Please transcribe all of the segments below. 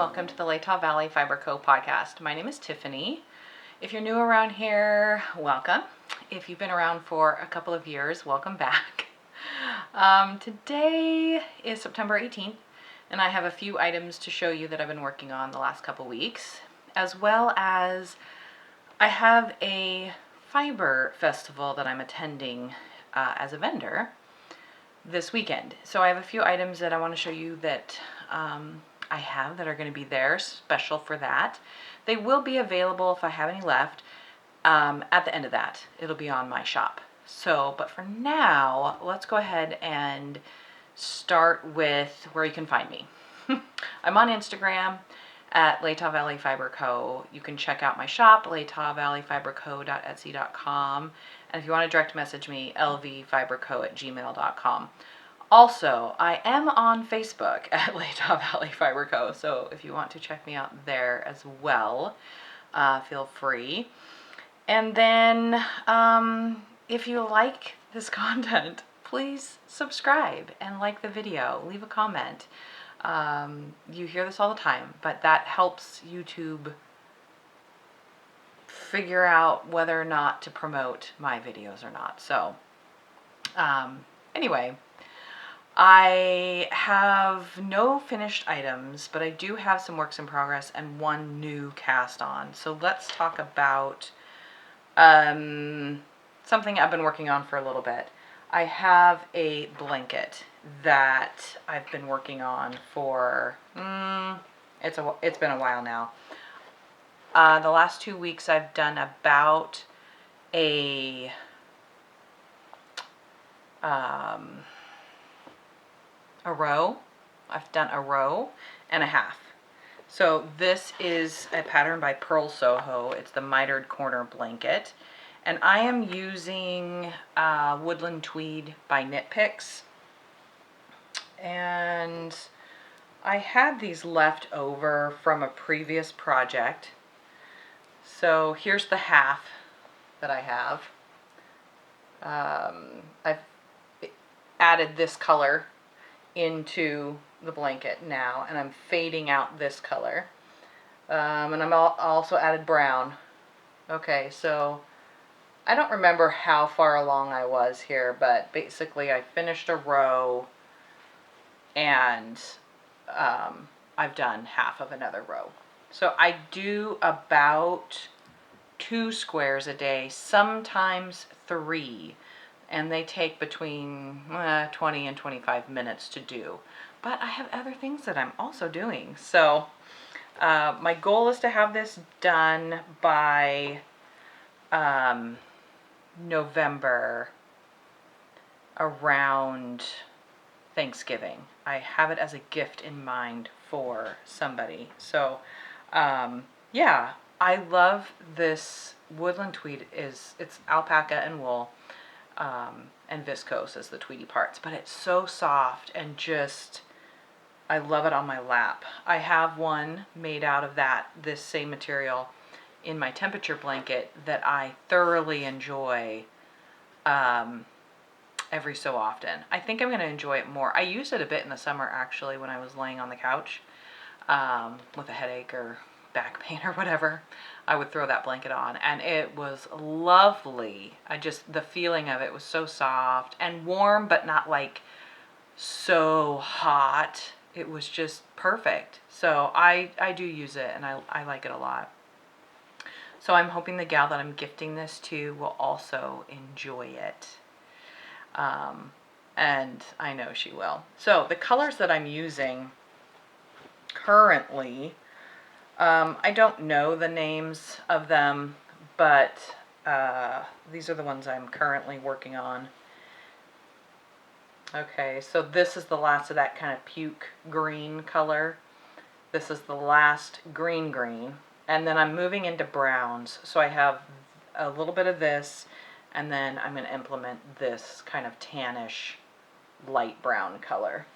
welcome to the Latah Valley Fiber Co podcast. My name is Tiffany. If you're new around here, welcome. If you've been around for a couple of years, welcome back. Today is September 18th, and I have a few items to show you that I've been working on the last couple weeks, as well as I have a fiber festival that I'm attending as a vendor this weekend. So I have a few items that I want to show you that I have that are going to be there special for that. They will be available if I have any left at the end of that. It'll be on my shop. So, but for now, let's go ahead and start with where you can find me. I'm on Instagram at Latah Valley Fiber Co. You can check out my shop, latahvalleyfiberco.etsy.com. And if you want to direct message me, lvfiberc@gmail.com. Also, I am on Facebook at Latah Valley Fiber Co. So if you want to check me out there as well, feel free. And then if you like this content, please subscribe and like the video. Leave a comment. You hear this all the time, but that helps YouTube figure out whether or not to promote my videos or not. So anyway, I have no finished items, but I do have some works in progress and one new cast on. So let's talk about something I've been working on for a little bit. I have a blanket that I've been working on for, it's been a while now. The last 2 weeks I've done about a row. I've done a row and a half. So this is a pattern by Purl Soho. It's the Mitered corner blanket. And I am using Woodland Tweed by Knit Picks. And I had these left over from a previous project. So here's the half that I have. I've added this color into the blanket now, and I'm fading out this color. And I'm also added brown. Okay, so I don't remember how far along I was here, but basically I finished a row and I've done half of another row. So I do about 2 squares a day, sometimes 3, and they take between 20 and 25 minutes to do. But I have other things that I'm also doing. So my goal is to have this done by November, around Thanksgiving. I have it as a gift in mind for somebody. So yeah, I love this Woodland Tweed. It's alpaca and wool, and viscose as the tweedy parts, but it's so soft and just, I love it on my lap. I have one made out of this same material in my temperature blanket that I thoroughly enjoy every so often. I think I'm going to enjoy it more. I used it a bit in the summer actually when I was laying on the couch with a headache or back pain or whatever. I would throw that blanket on and it was lovely. The feeling of it was so soft and warm, but not like so hot. It was just perfect. So I do use it and I like it a lot. So I'm hoping the gal that I'm gifting this to will also enjoy it. And I know she will. So the colors that I'm using currently, I don't know the names of them, but these are the ones I'm currently working on. Okay, so this is the last of that kind of puke green color. This is the last green. And then I'm moving into browns. So I have a little bit of this, and then I'm going to implement this kind of tannish light brown color.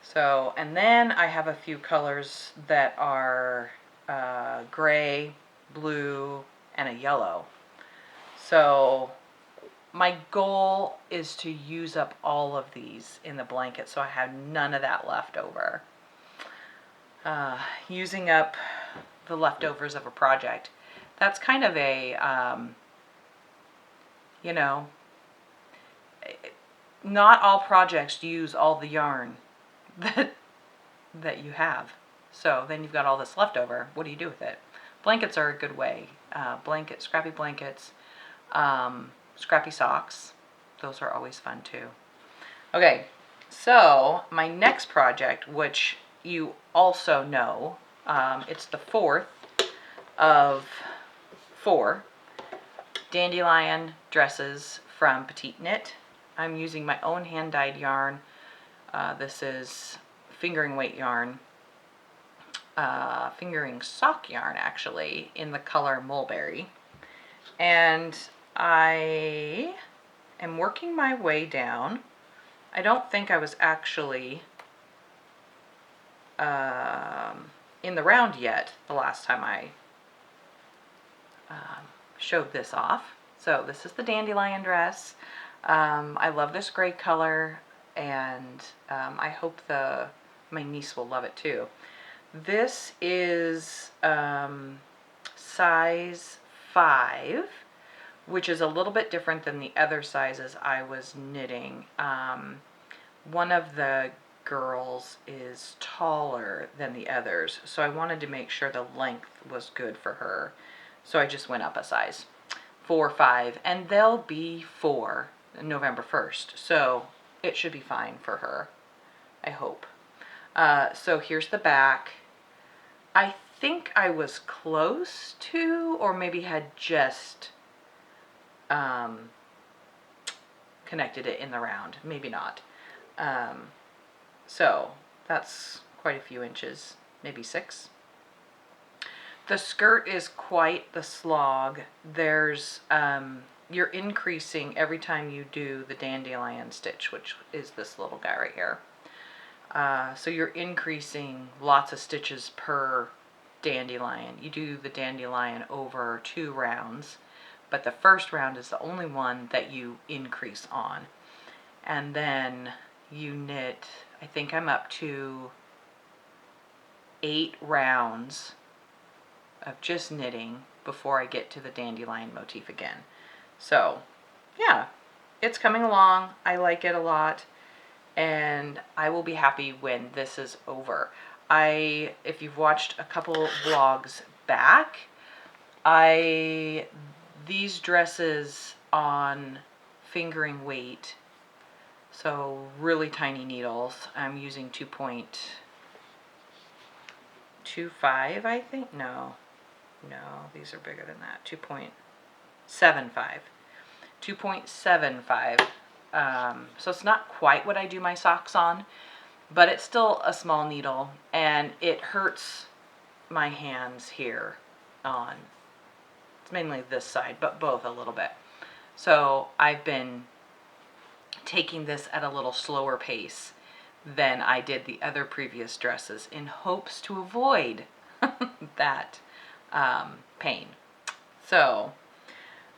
So, and then I have a few colors that are gray, blue, and a yellow. So my goal is to use up all of these in the blanket so I have none of that left over. using up the leftovers of a project. That's kind of a, you know, not all projects use all the yarn that you have. So then you've got all this leftover. What do you do with it? Blankets are a good way. Scrappy blankets, scrappy socks. Those are always fun too. Okay, so my next project, which you also know, it's the fourth of 4 Dandelion Dresses from Petite Knit. I'm using my own hand-dyed yarn. This is fingering weight yarn, fingering sock yarn actually, in the color Mulberry. And I am working my way down. I don't think I was actually in the round yet the last time I showed this off. So this is the Dandelion Dress. I love this gray color, and I hope my niece will love it too. This is size 5, which is a little bit different than the other sizes I was knitting. One of the girls is taller than the others, so I wanted to make sure the length was good for her. So I just went up a size, 4, 5, and they'll be 4 November 1st. So it should be fine for her, I hope. So here's the back. I think I was close to, or maybe had just connected it in the round, maybe not. So that's quite a few inches, maybe 6. The skirt is quite the slog. There's, you're increasing every time you do the dandelion stitch, which is this little guy right here. So you're increasing lots of stitches per dandelion. You do the dandelion over 2 rounds, but the first round is the only one that you increase on. And then you knit, I think I'm up to 8 rounds of just knitting before I get to the dandelion motif again. So yeah, it's coming along. I like it a lot, and I will be happy when this is over. If you've watched a couple vlogs back, these dresses on fingering weight, so really tiny needles. I'm using 2.25, I think. No, these are bigger than that. 2.75. 2.75. So it's not quite what I do my socks on, but it's still a small needle, and it hurts my hands here on, it's mainly this side, but both a little bit. So I've been taking this at a little slower pace than I did the other previous dresses in hopes to avoid that pain. So,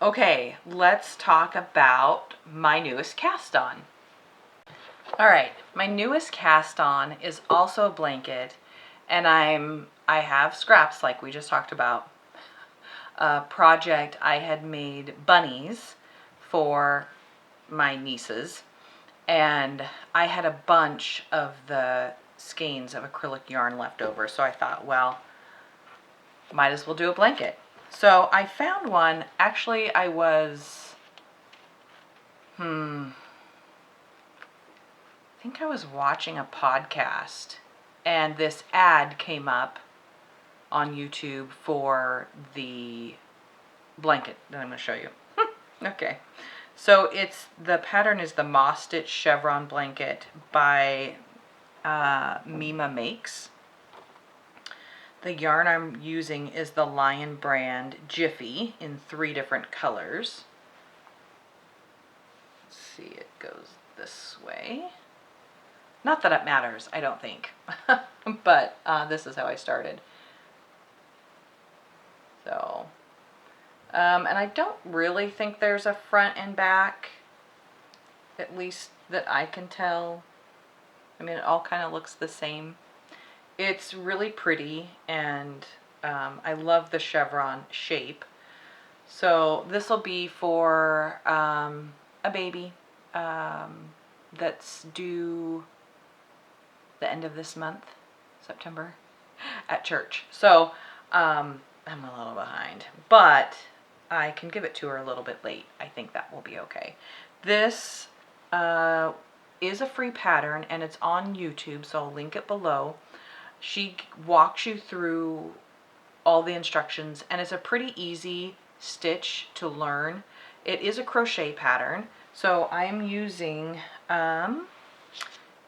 okay, let's talk about my newest cast on. All right, my newest cast on is also a blanket, and I have scraps like we just talked about. A project I had made bunnies for my nieces, and I had a bunch of the skeins of acrylic yarn left over, so I thought, well, might as well do a blanket. So I found one. Actually, I was I think I was watching a podcast, and this ad came up on YouTube for the blanket that I'm going to show you. Okay, so the pattern is the Moss Stitch Chevron blanket by Mima Makes. The yarn I'm using is the Lion brand Jiffy in 3 different colors. Let's see, it goes this way. Not that it matters, I don't think, but this is how I started. So, and I don't really think there's a front and back, at least that I can tell. I mean, it all kind of looks the same. it's really pretty, and I love the chevron shape. So this will be for a baby that's due the end of this month, September, at church. So I'm a little behind, but I can give it to her a little bit late. I think that will be okay. This is a free pattern, and it's on YouTube, so I'll link it below. She walks you through all the instructions, and it's a pretty easy stitch to learn. It is a crochet pattern, so I'm using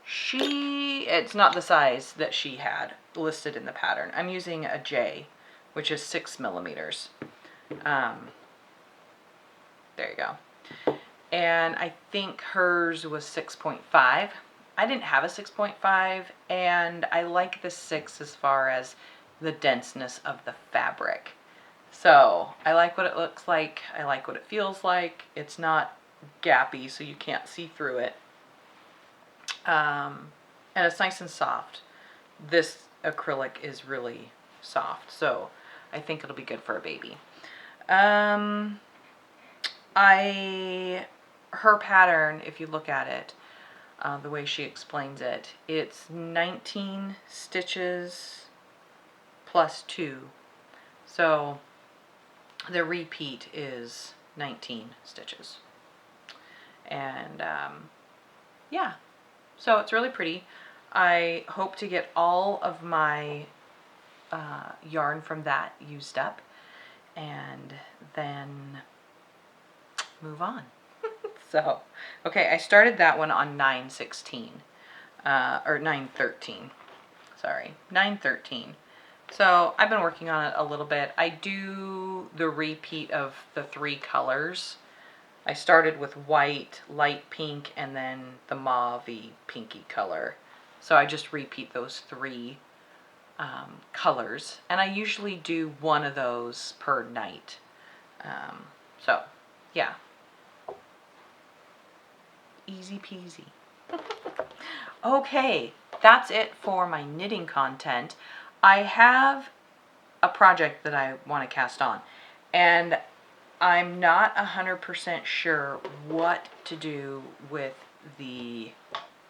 it's not the size that she had listed in the pattern. I'm using a J, which is 6 millimeters. There you go. And I think hers was 6.5. I didn't have a 6.5, and I like the 6 as far as the denseness of the fabric. So I like what it looks like. I like what it feels like. It's not gappy, so you can't see through it. And it's nice and soft. This acrylic is really soft, so I think it'll be good for a baby. Her pattern, if you look at it, the way she explains it, it's 19 stitches plus 2. So the repeat is 19 stitches. And yeah, so it's really pretty. I hope to get all of my yarn from that used up and then move on. So, okay, I started that one on 9/16, or 9/13, sorry, 9/13. So I've been working on it a little bit. I do the repeat of the 3 colors. I started with white, light pink, and then the mauve-y pinky color. So I just repeat those 3 colors, and I usually do one of those per night. So yeah, easy peasy. Okay, that's it for my knitting content. I have a project that I want to cast on, and I'm not 100% sure what to do with the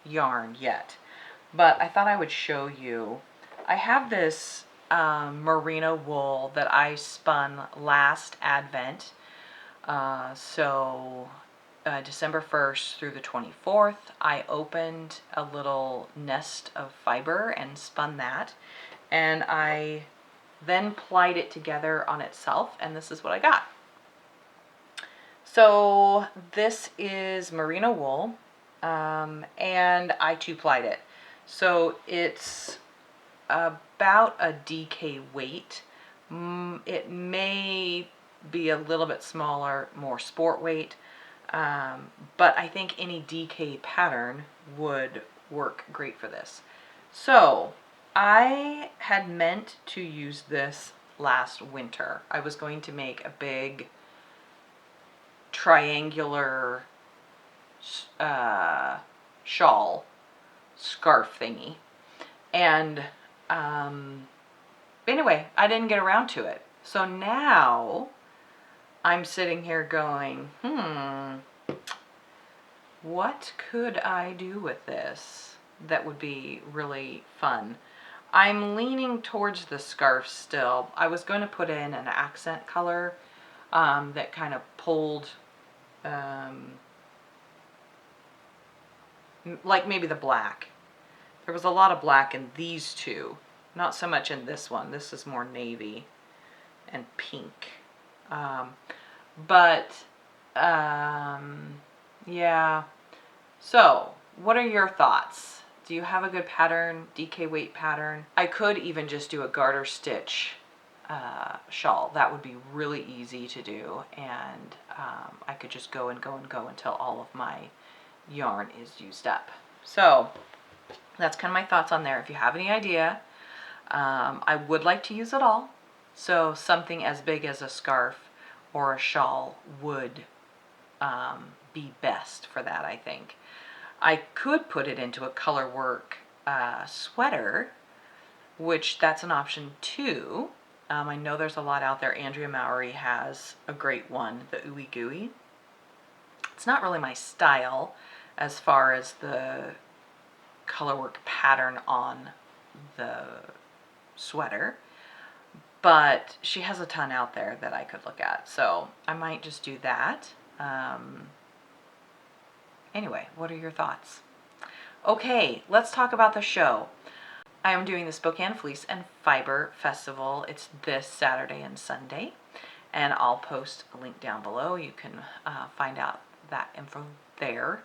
yarn yet, but I thought I would show you. I have this merino wool that I spun last Advent, December 1st through the 24th, I opened a little nest of fiber and spun that, and I then plied it together on itself, and this is what I got. So this is merino wool, and I 2-plied it. So it's about a DK weight. It may be a little bit smaller, more sport weight, but I think any DK pattern would work great for this. So I had meant to use this last winter. I was going to make a big triangular shawl scarf thingy, and anyway, I didn't get around to it. So now I'm sitting here going, what could I do with this that would be really fun? I'm leaning towards the scarf still. I was going to put in an accent color that kind of pulled, like maybe the black. There was a lot of black in these two, not so much in this one. This is more navy and pink. Yeah. So, what are your thoughts? Do you have a good pattern, DK weight pattern? I could even just do a garter stitch shawl. That would be really easy to do, and I could just go and go and go until all of my yarn is used up. So that's kind of my thoughts on there. If you have any idea, I would like to use it all. So something as big as a scarf or a shawl would be best for that, I think. I could put it into a color work sweater, which that's an option too. I know there's a lot out there. Andrea Mowry has a great one, the Ooey Gooey. It's not really my style as far as the colorwork pattern on the sweater, but she has a ton out there that I could look at, so I might just do that. Anyway, what are your thoughts? Okay, let's talk about the show. I am doing the Spokane Fleece and Fiber Festival. It's this Saturday and Sunday, and I'll post a link down below. You can find out that info there.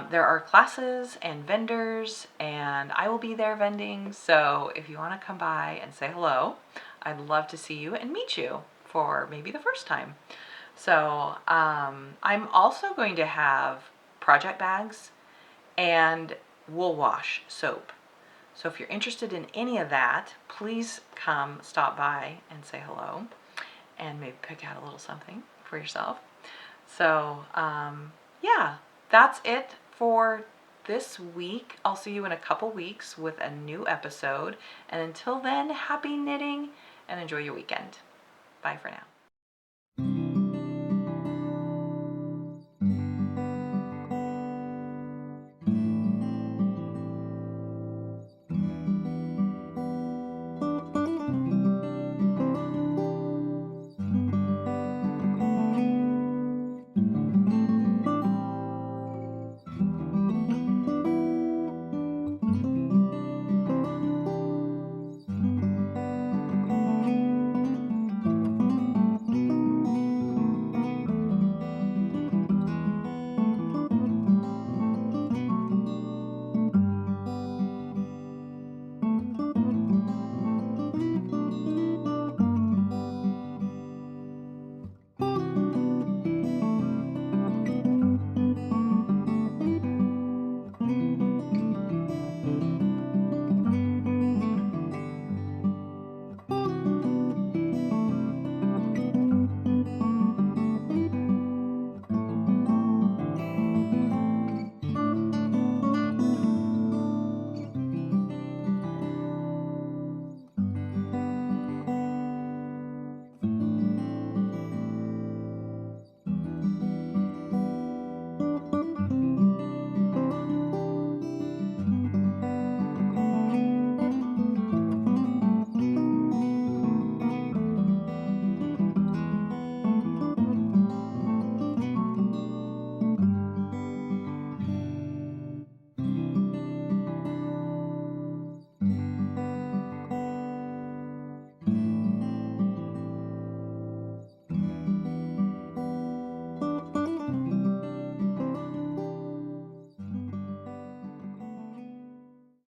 There are classes and vendors, and I will be there vending, so if you want to come by and say hello, I'd love to see you and meet you for maybe the first time. So I'm also going to have project bags and wool wash soap. So if you're interested in any of that, please come stop by and say hello and maybe pick out a little something for yourself. So yeah, that's it for this week. I'll see you in a couple weeks with a new episode. And until then, happy knitting and enjoy your weekend. Bye for now.